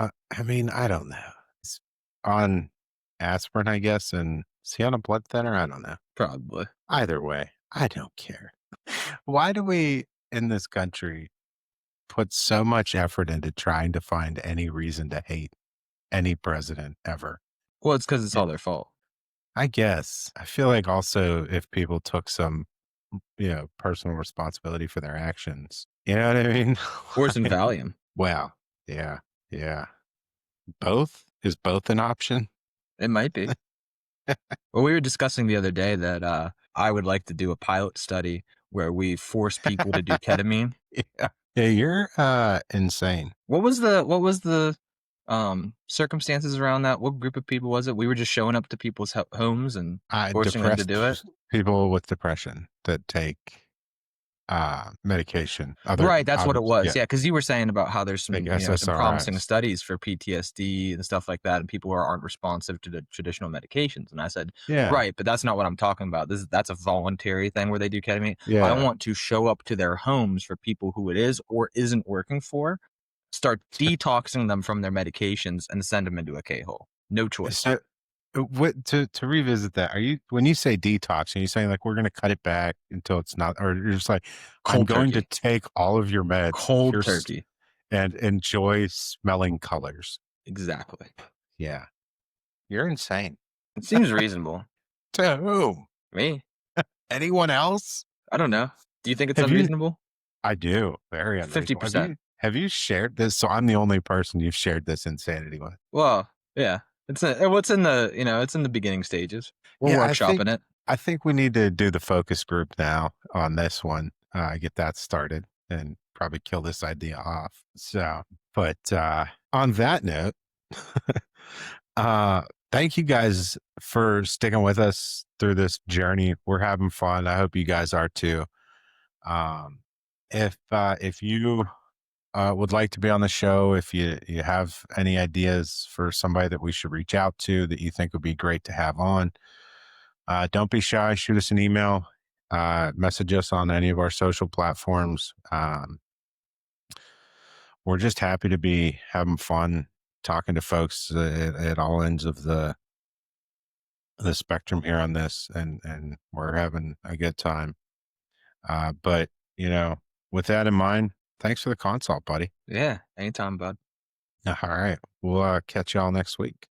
don't know. He's on aspirin, I guess, and is he on a blood thinner? I don't know. Probably. Either way, I don't care. Why do we in this country put so much effort into trying to find any reason to hate any president ever? Well, it's because it's all And their fault. I guess I feel like also if people took some, personal responsibility for their actions, you know what I mean? Or some Like, Valium. wow. Yeah. Yeah. Both? Is both an option? It might be. Well, we were discussing the other day that I would like to do a pilot study where we force people to do ketamine. Yeah. Yeah, you're insane. What was the circumstances around that? What group of people was it? We were just showing up to people's homes and forcing them to do it. Depressed people with depression that take medication. Other Right, that's what it others, was. yeah. Yeah, because you were saying about how there's Like some promising SSRIs. studies for PTSD and stuff like that, and people who aren't responsive to the traditional medications. And I said, Yeah. right, but that's not what I'm talking about. That's a voluntary thing where they do ketamine. I Yeah. want to show up to their homes for people who it is or isn't working for, start detoxing them from their medications, and send them into a K hole. No choice. So what to revisit that, are you when you say detox, are you saying like we're gonna cut it back until it's not, or you're just like, I'm Cold going to turkey. take all of your meds, Cold turkey. and enjoy smelling colors. Exactly. Yeah. You're insane. It seems reasonable. To who? Me? Anyone else? I don't know. Do you think it's Have you unreasonable? I do. Very unreasonable. 50%. Have you shared this? So I'm the only person you've shared this insanity with. Well, yeah. What's in the it's in the beginning stages. We're Yeah, workshopping it. I think we need to do the focus group now on this one. Get that started and probably kill this idea off. So, but on that note, uh, thank you guys for sticking with us through this journey. We're having fun. I hope you guys are too. Um, if you would like to be on the show, if you have any ideas for somebody that we should reach out to that you think would be great to have on, don't be shy. Shoot us an email, message us on any of our social platforms. We're just happy to be having fun talking to folks at all ends of the spectrum here on this, and we're having a good time. But with that in mind, thanks for the consult, buddy. Yeah, anytime, bud. All right, we'll catch y'all next week.